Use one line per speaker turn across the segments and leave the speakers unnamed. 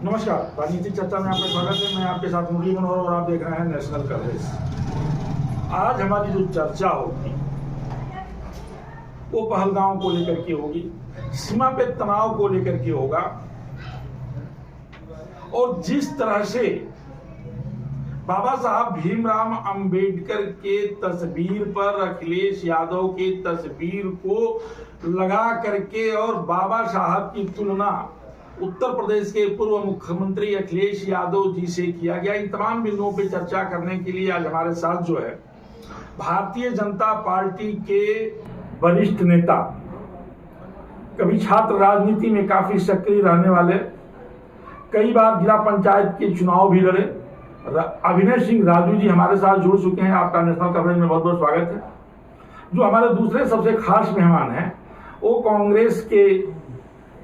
नमस्कार, राजनीतिक चर्चा में आपका स्वागत है। मैं आपके साथ मुरली मनोहर और आप देख रहे हैं नेशनल कवरेज। आज हमारी जो चर्चा होगी वो पहलगांव को लेकर के होगी, सीमा पे तनाव को लेकर के होगा और जिस तरह से बाबा साहब भीमराव अंबेडकर के तस्वीर पर अखिलेश यादव की तस्वीर को लगा करके और बाबा साहब की तुलना उत्तर प्रदेश के पूर्व मुख्यमंत्री अखिलेश यादव जी से किया गया। इन तमाम बिंदुओं पर चर्चा करने के लिए आज हमारे साथ जो है भारतीय जनता पार्टी के वरिष्ठ नेता, कभी छात्र राजनीति में काफी सक्रिय रहने वाले, कई बार जिला पंचायत के चुनाव भी लड़े, अभिनय सिंह राजू जी हमारे साथ जुड़ चुके हैं। आपका नेशनल कवरेज में बहुत बहुत स्वागत है। जो हमारे दूसरे सबसे खास मेहमान हैं वो कांग्रेस के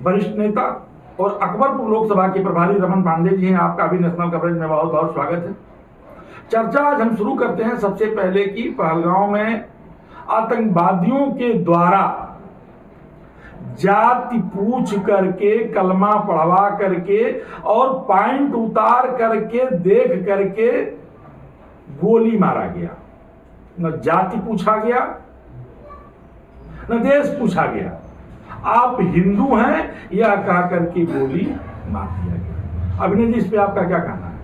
वरिष्ठ नेता और अकबरपुर लोकसभा के प्रभारी रमन पांडे जी हैं। आपका भी नेशनल कवरेज में बहुत बहुत स्वागत है। चर्चा आज हम शुरू करते हैं सबसे पहले कि पहलगांव में आतंकवादियों के द्वारा जाति पूछ करके, कलमा पढ़वा करके और पॉइंट उतार करके, देख करके गोली मारा गया। न जाति पूछा गया, न देश पूछा गया, आप हिंदू हैं यह कह करके गोली मार दिया गया। अभिनय जी, इस पे आपका क्या कहना है?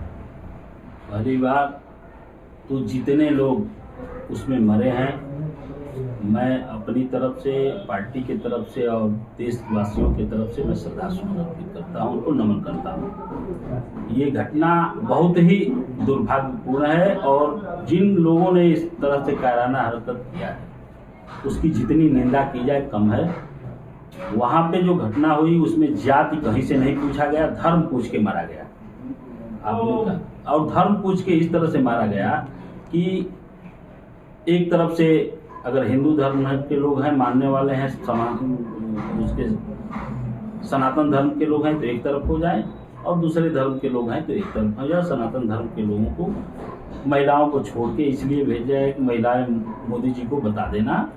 पहली बात तो जितने लोग उसमें मरे हैं, मैं अपनी तरफ से, पार्टी की तरफ से और देशवासियों की तरफ से मैं श्रद्धासुमन अर्पित करता हूं, उनको नमन करता हूं। ये घटना बहुत ही दुर्भाग्यपूर्ण है और जिन लोगों ने इस तरह से कायराना हरकत किया है उसकी जितनी निंदा की जाए कम है। वहां पे जो घटना हुई उसमें जाति कहीं से नहीं पूछा गया, धर्म पूछ के मारा गया। आपने कहा, और धर्म पूछ के इस तरह से मारा गया कि एक तरफ से अगर हिंदू धर्म के लोग हैं, मानने वाले हैं, उसके सनातन धर्म के लोग हैं तो एक तरफ हो जाए और दूसरे धर्म के लोग हैं तो एक तरफ हो जाए। सनातन धर्म के लोगों को, महिलाओं को छोड़ के इसलिए भेजा है कि महिलाएं मोदी जी को बता देना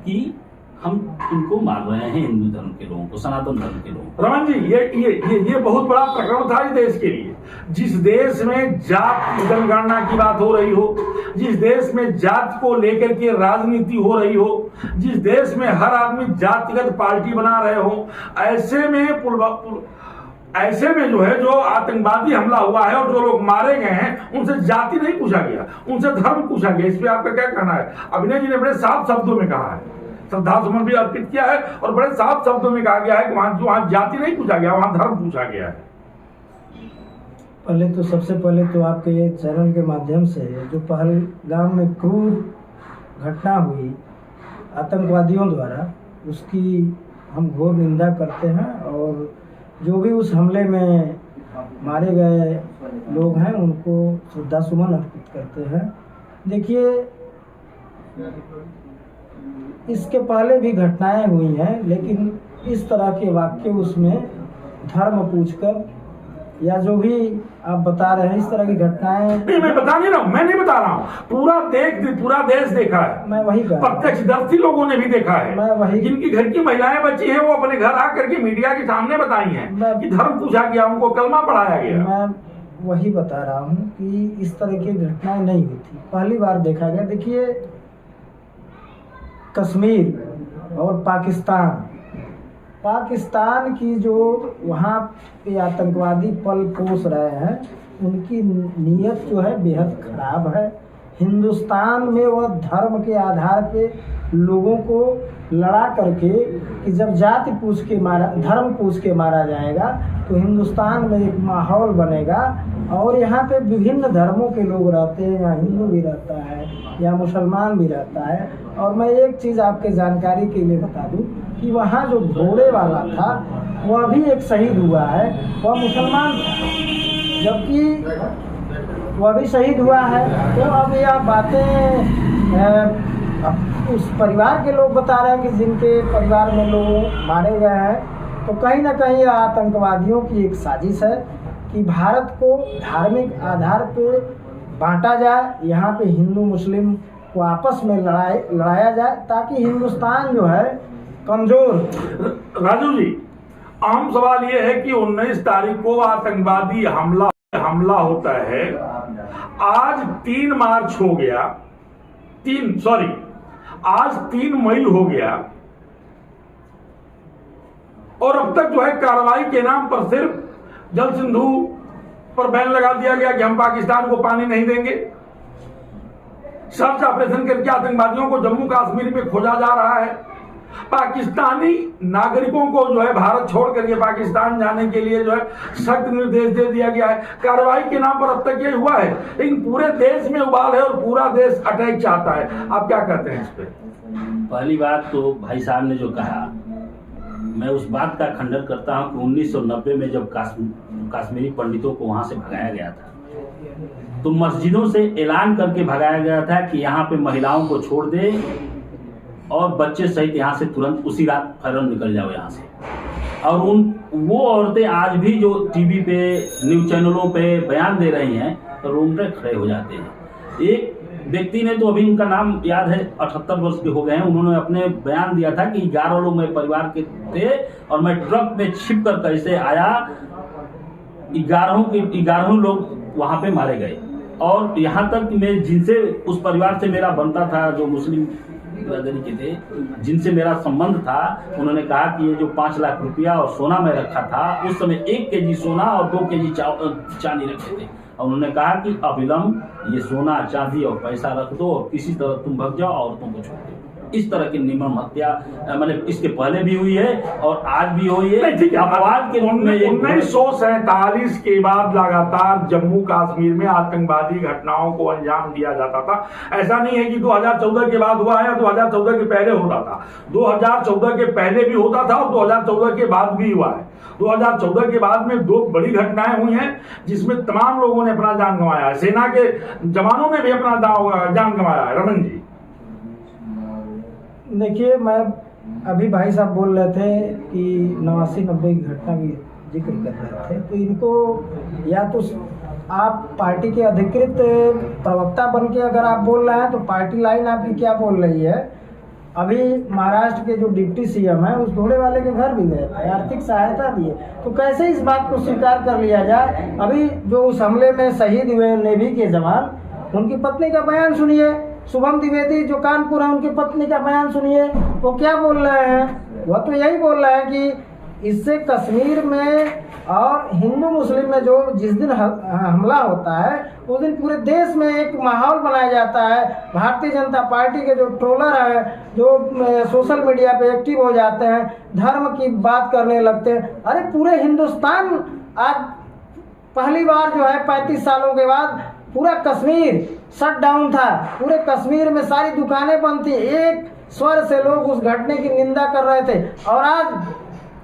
कि हम इनको मार रहे हैं, हिंदू धर्म के लोगों को, सनातन धर्म के लोगों को।
रमन जी, ये बहुत बड़ा प्रकरण था इस देश के लिए। जिस देश में जाति जनगणना की बात हो रही हो, जिस देश में जाति को लेकर के राजनीति हो रही हो, जिस देश में हर आदमी जातिगत पार्टी बना रहे हो, ऐसे में जो है, जो आतंकवादी हमला हुआ है और जो लोग मारे गए हैं उनसे जाति नहीं पूछा गया, उनसे धर्म पूछा गया। इस पे आपका क्या कहना है? अभिनय जी ने बड़े साफ शब्दों में कहा है, श्रद्धासुमन भी अर्पित किया है और बड़े साफ शब्दों में कहा गया है कि वहां जाति नहीं पूछा गया, वहां धर्म पूछा गया है।
सबसे पहले तो आपके चैनल के माध्यम से जो पहलगाम में क्रूर घटना हुई आतंकवादियों द्वारा, उसकी हम घोर निंदा करते हैं और जो भी उस हमले में मारे गए लोग हैं उनको श्रद्धासुमन अर्पित करते हैं। देखिए, इसके पहले भी घटनाएं हुई हैं, लेकिन इस तरह के वाक्य उसमें धर्म पूछकर या जो भी आप बता रहे हैं इस तरह की घटनाएं
नहीं, मैं बता नहीं रहा हूँ, मैं नहीं बता रहा हूँ, पूरा देश देखा है।
मैं वही कह,
प्रत्यक्षदर्शी लोगों ने भी देखा है।
मैं वही,
जिनकी घर की महिलाएं बची हैं वो अपने घर आकर के मीडिया के सामने बताई हैं कि धर्म पूछा गया, उनको कलमा पढ़ाया गया।
मैं वही बता रहा हूँ कि इस तरह की घटनाएं नहीं हुई थी, पहली बार देखा गया। देखिए, कश्मीर और पाकिस्तान की जो वहाँ पे आतंकवादी पल पोस रहे हैं, उनकी नीयत जो है बेहद खराब है। हिंदुस्तान में वह धर्म के आधार पे लोगों को लड़ा करके कि जब जाति पूछ के मारा, धर्म पूछ के मारा जाएगा तो हिंदुस्तान में एक माहौल बनेगा और यहाँ पे विभिन्न धर्मों के लोग रहते हैं, यहाँ हिंदू भी रहता है, यहाँ मुसलमान भी रहता है। और मैं एक चीज़ आपके जानकारी के लिए बता दूं कि वहाँ जो घोड़े वाला था वह भी एक शहीद हुआ है, वह मुसलमान था, जबकि वह भी शहीद हुआ है। तो अब यह बातें उस परिवार के लोग बता रहे हैं कि जिनके परिवार में लोग मारे गए हैं, तो कहीं ना कहीं आतंकवादियों की एक साजिश है कि भारत को धार्मिक आधार पे बांटा जाए, यहाँ पे हिंदू मुस्लिम को आपस में लड़ाया जाए ताकि हिंदुस्तान जो है कमजोर।
राजू जी, अहम सवाल यह है कि 19 तारीख को आतंकवादी हमला होता है। आज 3 मार्च हो गया, आज 3 मई हो गया और अब तक जो है कार्रवाई के नाम पर सिर्फ जल सिंधु पर बैन लगा दिया गया कि हम पाकिस्तान को पानी नहीं देंगे। सर्च ऑपरेशन करके आतंकवादियों को जम्मू कश्मीर में खोजा जा रहा है। पाकिस्तानी नागरिकों को जो है भारत छोड़ करके पाकिस्तान जाने के लिए जो है सख्त निर्देश दे दिया गया है। कार्रवाई के नाम पर अब तक ये हुआ है, लेकिन पूरे देश में उबाल है और पूरा देश अटैक चाहता है। आप क्या कहते हैं इस पे?
पहली बात तो भाई साहब ने जो कहा, मैं उस बात का खंडन करता हूं कि 1990 में जब कश्मीरी पंडितों को वहां से भगाया गया था तो मस्जिदों से ऐलान करके भगाया गया था कि यहाँ पे महिलाओं को छोड़ दे और बच्चे सहित यहाँ से तुरंत उसी रात फौरन निकल जाओ यहाँ से। और वो औरतें आज भी जो टीवी पे न्यूज चैनलों पे बयान दे रही हैं तो रोंगटे खड़े हो जाते हैं। एक व्यक्ति ने तो अभी उनका नाम याद है, 78 वर्ष के हो गए हैं, उन्होंने अपने बयान दिया था कि 11 लोग मेरे परिवार के थे और मैं ट्रक में छिप कर कैसे आया, 11 लोग वहां पे मारे गए। और यहाँ तक मैं जिनसे उस परिवार से मेरा बनता था, जो मुस्लिम बिरादरी के थे, जिनसे मेरा संबंध था, उन्होंने कहा कि ये जो 5 लाख रुपया और सोना मैं रखा था, उस समय 1 केजी सोना और 2 केजी चांदी रखे थे। और उन्होंने कहा कि अविलंब ये सोना चांदी और पैसा रख दो और किसी तरह तुम भग जाओ, औरतों को छोड़ दो। इस तरह की निर्मम हत्या मतलब इसके पहले भी हुई है और आज भी हुई है। अपवाद के रूप में
1947 के बाद लगातार जम्मू कश्मीर में आतंकवादी घटनाओं को अंजाम दिया जाता था। ऐसा नहीं है कि 2014 के बाद हुआ है या 2014 के पहले होता था। 2014 के पहले भी होता था और 2014 के बाद भी हुआ है। 2014 के बाद में 2 बड़ी घटनाएं हुई हैं जिसमें तमाम लोगों ने अपना जान गंवाया है। सेना के जवानों ने भी अपना जान गंवाया है। रमन जी,
देखिए, मैं अभी भाई साहब बोल रहे थे कि 89-90 की घटना की जिक्र कर रहे थे, तो इनको या तो आप पार्टी के अधिकृत प्रवक्ता बन के अगर आप बोल रहे हैं तो पार्टी लाइन आपकी क्या बोल रही है। अभी महाराष्ट्र के जो डिप्टी सीएम है उस घोड़े वाले के घर भी गए थे, आर्थिक सहायता दिए, तो कैसे इस बात को स्वीकार कर लिया जाए। अभी जो उस हमले में शहीद हुए नेवी के जवान, उनकी पत्नी का बयान सुनिए। शुभम द्विवेदी जो कानपुर है, उनकी पत्नी का बयान सुनिए, वो क्या बोल रहे हैं। वह तो यही बोल रहे हैं कि इससे कश्मीर में और हिंदू मुस्लिम में जो जिस दिन हमला होता है उस दिन पूरे देश में एक माहौल बनाया जाता है। भारतीय जनता पार्टी के जो ट्रोलर है, जो सोशल मीडिया पे एक्टिव हो जाते हैं, धर्म की बात करने लगते हैं। अरे पूरे हिंदुस्तान आज पहली बार जो है 35 सालों के बाद पूरा कश्मीर शट डाउन था। पूरे कश्मीर में सारी दुकानें बंद थी। एक स्वर से लोग उस घटने की निंदा कर रहे थे। और आज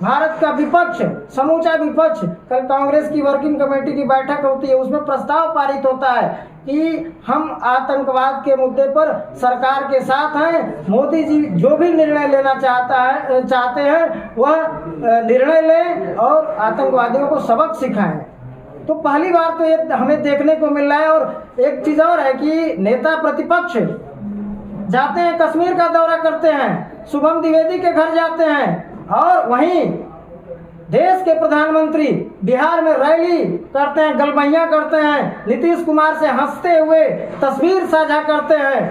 भारत का विपक्ष, समूचा विपक्ष, कल कांग्रेस की वर्किंग कमेटी की बैठक होती है, उसमें प्रस्ताव पारित होता है कि हम आतंकवाद के मुद्दे पर सरकार के साथ हैं। मोदी जी जो भी निर्णय लेना चाहते हैं वह निर्णय लें और आतंकवादियों को सबक सिखाएं। तो पहली बार तो ये हमें देखने को मिल रहा है। और एक चीज़ और है कि नेता प्रतिपक्ष जाते हैं, कश्मीर का दौरा करते हैं, शुभम द्विवेदी के घर जाते हैं, और वहीं देश के प्रधानमंत्री बिहार में रैली करते हैं, गलबैया करते हैं, नीतीश कुमार से हंसते हुए तस्वीर साझा करते हैं।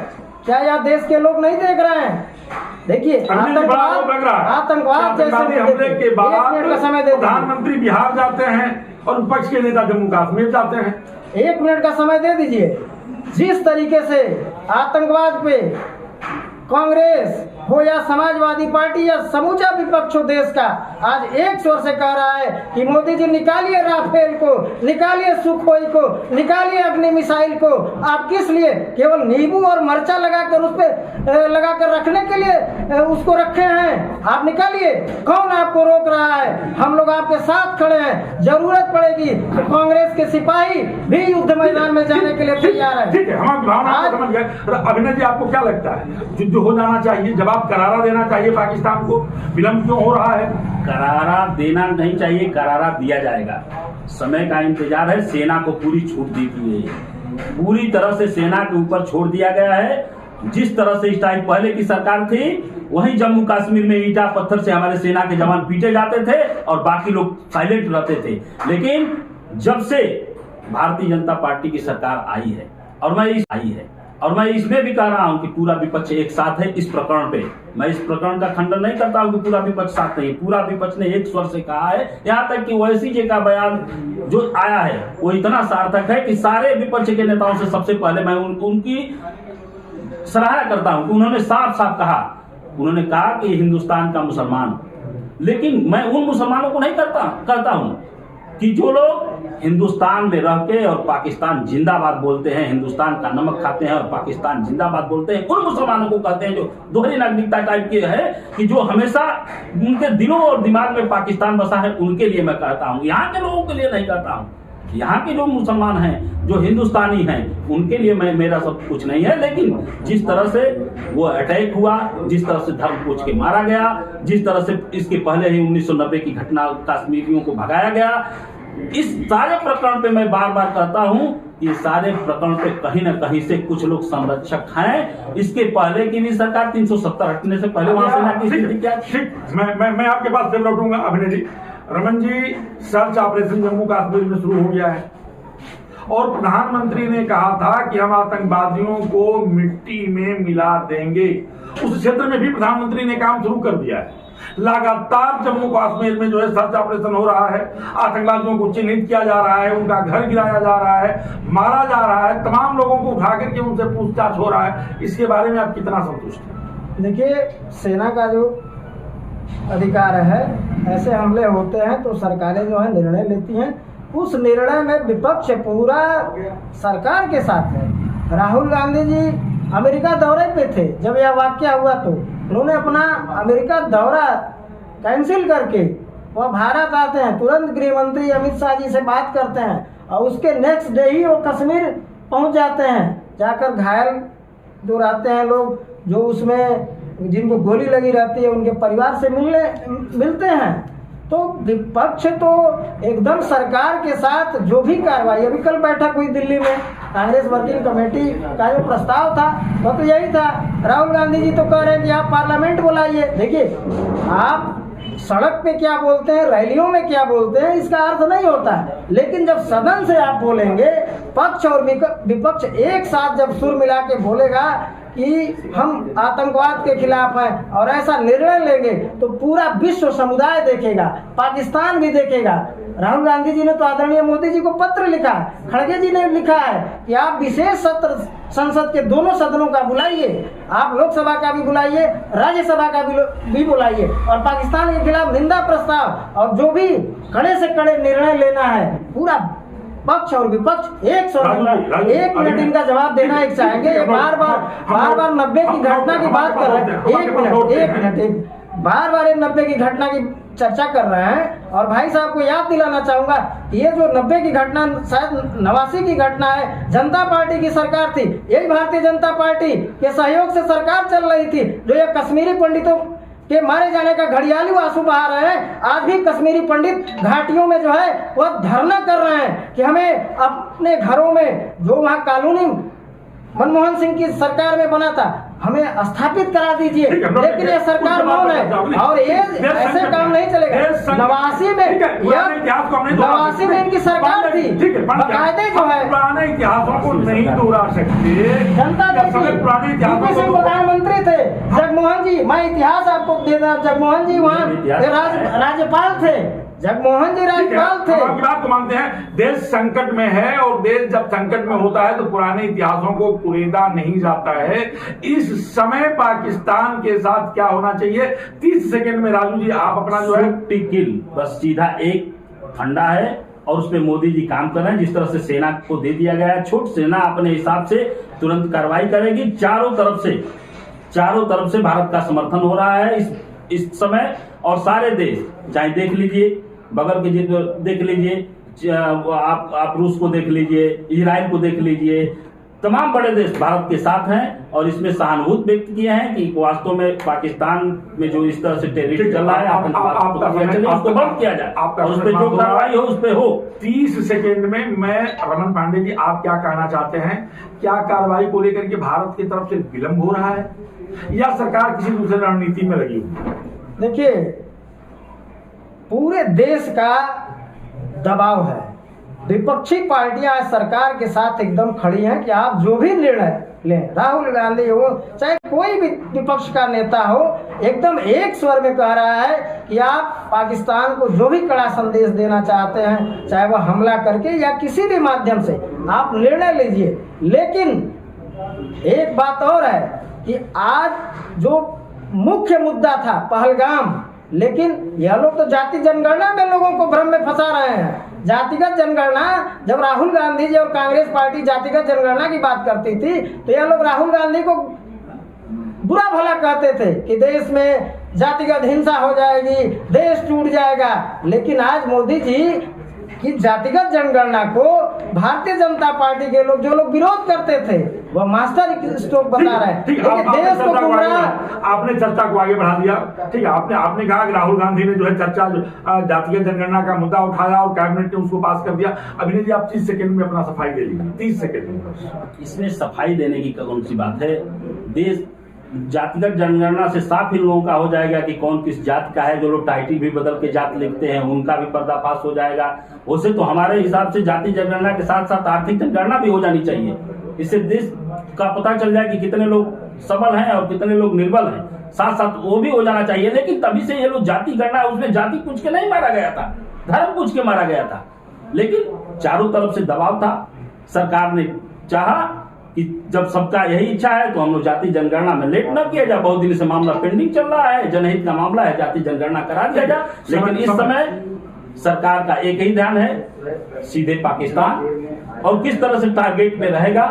क्या यह देश के लोग नहीं देख रहे हैं? देखिए, आतंकवाद जैसे
हमले के बाद प्रधानमंत्री बिहार जाते हैं और विपक्ष के नेता जम्मू कश्मीर जाते हैं।
1 मिनट का समय दे दीजिए। जिस तरीके से आतंकवाद पे कांग्रेस हो या समाजवादी पार्टी या समूचा विपक्ष हो देश का, आज एक स्वर से कह रहा है कि मोदी जी निकालिए राफेल को, निकालिए सुखोई को, निकालिए अग्नि मिसाइल को। आप किस लिए? केवल नींबू और मरचा लगाकर उस पर लगाकर रखने के लिए उसको रखे हैं? आप निकालिए, कौन आपको रोक रहा है? हम लोग आपके साथ खड़े हैं। जरूरत पड़ेगी तो कांग्रेस के सिपाही भी युद्ध मैदान में जाने के लिए तैयार है।
ठीक है, हम समझ गए। अभिनय जी, आपको क्या लगता है, युद्ध हो जाना चाहिए, जवाब करारा देना चाहिए पाकिस्तान को? विलंब क्यों हो रहा है?
करारा देना नहीं चाहिए, करारा दिया जाएगा। समय का इंतजार है। सेना को पूरी छूट दी गई है, पूरी तरह से सेना के ऊपर छोड़ दिया गया है। जिस तरह से स्ट्राइक पहले की सरकार थी, वहीं जम्मू कश्मीर में ईटा पत्थर से हमारे सेना के जवान पीटे जाते थे और बाकी लोग साइलेंट रहते थे। लेकिन जब से भारतीय जनता पार्टी की सरकार आई है और मैं इसमें भी कह रहा हूं कि पूरा विपक्ष एक साथ है इस प्रकरण पे। मैं इस प्रकरण का खंडन नहीं करता हूं कि पूरा विपक्ष साथ नहीं, पूरा विपक्ष ने एक स्वर से कहा है। यहां तक कि ओवैसी जी का बयान जो आया है वो इतना सार्थक है कि सारे विपक्ष के नेताओं से सबसे पहले मैं उनकी सराहना करता हूं कि उन्होंने साफ साफ कहा, उन्होंने कहा कि हिंदुस्तान का मुसलमान। लेकिन मैं उन मुसलमानों को नहीं करता हूं कि जो लोग हिंदुस्तान में रह के और पाकिस्तान जिंदाबाद बोलते हैं, हिंदुस्तान का नमक खाते हैं और पाकिस्तान जिंदाबाद बोलते हैं, उन मुसलमानों को कहते हैं जो दोहरी नागरिकता टाइप के है, कि जो हमेशा उनके दिलों और दिमाग में पाकिस्तान बसा है, उनके लिए मैं कहता हूँ। यहाँ के लोगों के लिए नहीं कहता हूँ। यहाँ के जो मुसलमान हैं, जो हिंदुस्तानी हैं, उनके लिए मेरा सब कुछ नहीं है। लेकिन जिस तरह से वो अटैक हुआ, जिस तरह से धर्म पूछ के मारा गया, जिस तरह से इसके पहले ही 1990 की घटना कश्मीरियों को भगाया गया, इस सारे प्रकरण पे मैं बार बार कहता हूं, ये सारे प्रकरण पे कहीं ना कहीं से कुछ लोग संरक्षक हैं। इसके पहले की भी सरकार 370 हटने से पहले वहां सेना की स्थिति क्या थी?
मैं आपके पास फिर लौटूंगा। अभिनय जी, रमन जी, सर्च ऑपरेशन जम्मू कश्मीर में शुरू हो गया है और प्रधानमंत्री ने कहा था कि हम आतंकवादियों को मिट्टी में मिला देंगे। उस क्षेत्र में भी प्रधानमंत्री ने काम शुरू कर दिया है। लगातार जम्मू कश्मीर में जो है सर्च ऑपरेशन हो रहा है, आतंकवादियों को चिन्हित किया जा रहा है, उनका घर गिराया जा रहा है, मारा जा रहा है, तमाम लोगों को उठा करके उनसे पूछताछ हो रहा है। इसके बारे में आप कितना संतुष्ट हैं?
देखिए, सेना का जो अधिकार है, ऐसे हमले होते हैं तो सरकारें जो है निर्णय लेती हैं। उस निर्णय में विपक्ष पूरा सरकार के साथ है। राहुल गांधी जी अमेरिका दौरे पे थे जब यह वाकया हुआ, तो उन्होंने अपना अमेरिका दौरा कैंसिल करके वह भारत आते हैं, तुरंत गृह मंत्री अमित शाह जी से बात करते हैं और उसके नेक्स्ट डे ही वो कश्मीर पहुंच जाते हैं। जाकर घायल जो रहते हैं लोग, जो उसमें जिनको गोली लगी रहती है, उनके परिवार से मिलते हैं। तो विपक्ष तो एकदम सरकार के साथ जो भी कार्रवाई, अभी कल बैठक हुई दिल्ली में, कांग्रेस वर्किंग कमेटी का जो प्रस्ताव था वो तो यही था। राहुल गांधी जी तो कह रहे हैं कि आप पार्लियामेंट बुलाइए। देखिए, आप सड़क पे क्या बोलते हैं, रैलियों में क्या बोलते हैं, इसका अर्थ नहीं होता है। लेकिन जब सदन से आप बोलेंगे, पक्ष और विपक्ष एक साथ जब सुर मिला के बोलेगा कि हम आतंकवाद के खिलाफ हैं और ऐसा निर्णय लेंगे, तो पूरा विश्व समुदाय देखेगा, पाकिस्तान भी देखेगा। राहुल गांधी जी ने तो आदरणीय मोदी जी को पत्र लिखा, खड़गे जी ने लिखा है कि आप विशेष सत्र संसद के दोनों सदनों का बुलाइए, आप लोकसभा का भी बुलाइए, राज्यसभा का भी बुलाइए और पाकिस्तान के खिलाफ निंदा प्रस्ताव और जो भी कड़े से कड़े निर्णय लेना है, पूरा पक्ष और विपक्ष एक मिनट इनका जवाब देना एक चाहेंगे। बार बार 90 की घटना की बात कर रहे हैं। एक मिनट बार बार 90 की घटना की चर्चा कर रहे हैं और भाई साहब को याद दिलाना चाहूंगा, ये जो 90 की घटना शायद 89 की घटना है, जनता पार्टी की सरकार थी। यही भारतीय जनता पार्टी के सहयोग से सरकार चल रही थी, जो ये कश्मीरी पंडितों के मारे जाने का घड़ियाली आंसू बहा रहे हैं। आज भी कश्मीरी पंडित घाटियों में जो है वह धरना कर रहे हैं कि हमें अपने घरों में जो वहाँ कॉलोनी मनमोहन सिंह की सरकार में बना था, हमें स्थापित करा दीजिए। लेकिन ये सरकार मौन है और ये ऐसे काम नहीं चलेगा। 89 में इनकी सरकार थी, बकायदे जो है
पुराने इतिहासों को नहीं दोहरा सकते।
जनता प्रधानमंत्री थे जगमोहन जी, मैं इतिहास आपको दे रहा हूँ। जगमोहन जी वहाँ राज्यपाल थे, जगमोहन जी राज्यपाल थे।
हम आपकी बात को मानते हैं, देश संकट में है और देश जब संकट में होता है तो पुराने इतिहासों को कुरेदा नहीं जाता है। इस समय पाकिस्तान के साथ क्या होना चाहिए? 30 सेकंड में राजू जी आप अपना जो है
टिकिल बस सीधा एक फंडा है और उसमें मोदी जी काम कर रहे हैं। जिस तरह से सेना को दे दिया गया है छूट, सेना अपने हिसाब से तुरंत कार्रवाई करेगी। चारों तरफ से भारत का समर्थन हो रहा है इस समय और सारे देश, चाहे देख लीजिए बगल के देख लीजिए, आप रूस को देख लीजिए, इजराइल को देख लीजिए, तमाम बड़े देश भारत के साथ हैं और इसमें सहानुभूति व्यक्त किए हैं कि वास्तव में पाकिस्तान में जो इस तरह से टेररिस्ट चल रहा है, आतंकवाद उसको बंद किया जाए और उस पर जो कार्रवाई हो उस पर हो।
30 सेकेंड में मैं रमन पांडे जी, आप क्या कहना चाहते हैं? क्या कार्रवाई को लेकर के भारत की तरफ से विलंब हो रहा है या सरकार किसी दूसरे रणनीति में लगी हुई?
देखिए, पूरे देश का दबाव है, विपक्षी पार्टियां सरकार के साथ एकदम खड़ी हैं कि आप जो भी निर्णय लें, राहुल गांधी हो चाहे कोई भी विपक्ष का नेता हो, एकदम एक स्वर में कह रहा है कि आप पाकिस्तान को जो भी कड़ा संदेश देना चाहते हैं, चाहे वह हमला करके या किसी भी माध्यम से, आप निर्णय लीजिए। लेकिन एक बात और है कि आज जो मुख्य मुद्दा था पहलगाम, लेकिन यह लोग तो जाति जनगणना में लोगों को भ्रम में फंसा रहे हैं। जातिगत जनगणना, जब राहुल गांधी जी और कांग्रेस पार्टी जातिगत जनगणना की बात करती थी तो यह लोग राहुल गांधी को बुरा भला कहते थे कि देश में जातिगत हिंसा हो जाएगी, देश टूट जाएगा। लेकिन आज मोदी जी की जातिगत जनगणना को भारतीय जनता पार्टी के लोग, जो लोग विरोध करते थे, वह मास्टर स्ट्रोक बता रहे हैं। देश को गुमराह,
आपने चर्चा को आगे बढ़ा दिया। ठीक है, आपने कहा कि राहुल गांधी ने जो है चर्चा जातिगत जनगणना का मुद्दा उठाया और कैबिनेट ने उसको पास कर दिया। अभिनय जी, आप 30 सेकंड में अपना सफाई दे लीजिए, 30 सेकंड में।
इसमें सफाई देने की कौन सी बात है? देश जातिगत जनगणना से साफ इन लोगों का हो जाएगा कि कौन किस जाति का है। जो लोग टाइटल भी बदल के जाति लिखते हैं उनका भी पर्दाफाश हो जाएगा। उसे तो हमारे हिसाब से जाति जनगणना के साथ साथ आर्थिक जनगणना भी हो जानी चाहिए। इससे देश का पता चल जाए कि कितने लोग सबल हैं और कितने लोग निर्बल हैं, साथ साथ वो भी हो जाना चाहिए। लेकिन तभी से ये लोग जाति गणना, उसमें जाति पूछ के नहीं मारा गया था, धर्म पूछ के मारा गया था। लेकिन चारों तरफ से दबाव था, सरकार ने चाहा कि जब सबका यही इच्छा है तो हम लोग जाति जनगणना में लेट न किया जाए। बहुत दिन से मामला पेंडिंग चल रहा है, जनहित का मामला है, जाति जनगणना करा दिया जाए। लेकिन इस समय सरकार का एक ही ध्यान है, सीधे पाकिस्तान, और किस तरह से टारगेट में रहेगा,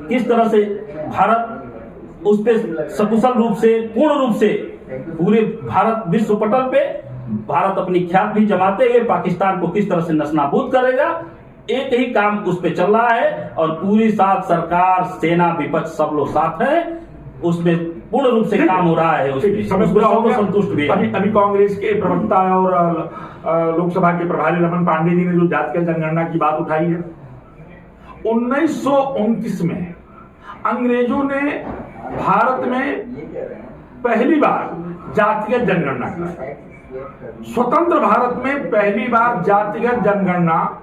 किस तरह से भारत उस पर सकुशल रूप से, पूर्ण रूप से पूरे भारत विश्व पटल पे भारत अपनी ख्याति भी जमाते हुए पाकिस्तान को किस तरह से नस्तानाबूद करेगा, एक ही काम उस पे चल रहा है। और पूरी साथ सरकार, सेना, विपक्ष सब लोग साथ हैं, उसमें पूर्ण रूप से काम हो रहा है। उसमें संतुष्ट भी है।
अभी कांग्रेस के प्रवक्ता और लोकसभा के प्रभारी रमन पांडे जी ने जो जातिगत जनगणना की बात उठाई है, 1929 में अंग्रेजों ने भारत में पहली बार जातिगत जनगणना की। स्वतंत्र भारत में पहली बार जातिगत जनगणना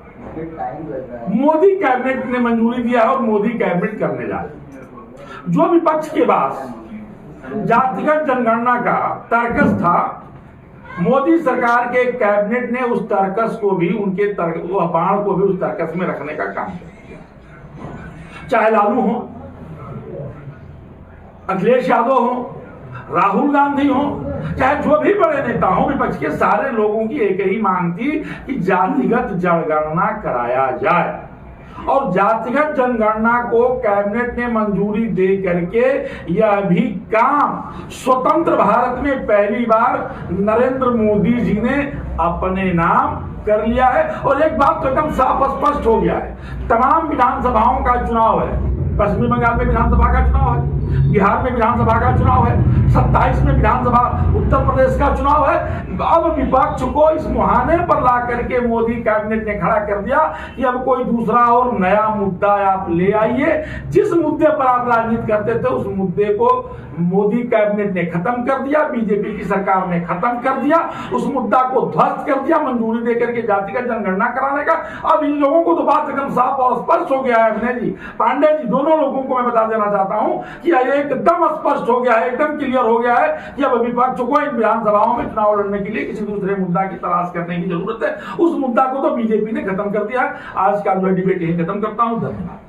मोदी कैबिनेट ने मंजूरी दिया और मोदी कैबिनेट करने जा रहे हैं। जो विपक्ष के पास जातिगत जनगणना का तर्कस था, मोदी सरकार के कैबिनेट ने उस तर्कस को भी, उनके बाण को भी उस तर्कस में रखने का काम किया। चाहे लालू हो, अखिलेश यादव हो, राहुल गांधी हो, चाहे जो भी बड़े नेता हो, विपक्ष के सारे लोगों की एक ही मांग थी कि जातिगत जनगणना कराया जाए। और जातिगत जनगणना को कैबिनेट ने मंजूरी दे करके यह भी काम स्वतंत्र भारत में पहली बार नरेंद्र मोदी जी ने अपने नाम कर लिया है। और एक बात तो एकदम साफ स्पष्ट हो गया है, तमाम विधानसभाओं का चुनाव है। पश्चिमी बंगाल में विधानसभा का चुनाव है, बिहार में विधानसभा का चुनाव है, 27 में विधानसभा उत्तर प्रदेश का चुनाव है। अब विपक्ष को इस मुहाने पर ला करके मोदी कैबिनेट ने खड़ा कर दिया कि अब कोई दूसरा और नया मुद्दा आप ले आइए। जिस मुद्दे पर आप राजनीति करते थे उस मुद्दे को मोदी कैबिनेट ने खत्म कर दिया, बीजेपी की सरकार ने खत्म कर दिया, उस मुद्दा को ध्वस्त कर दिया मंजूरी देकर के जातिगत जनगणना कराने का। अब इन लोगों को तो बात एकदम साफ और स्पष्ट हो गया है। अभिनय जी, पांडे जी, दोनों लोगों को मैं बता देना चाहता हूं कि एकदम स्पष्ट हो गया है, एकदम क्लियर हो गया है कि अब विपक्ष को इन विधानसभाओं में चुनाव लड़ने के लिए किसी दूसरे मुद्दा की तलाश करने की जरूरत है। उस मुद्दा को तो बीजेपी ने खत्म कर दिया है। आज का जो डिबेट यही खत्म करता हूं। धन्यवाद।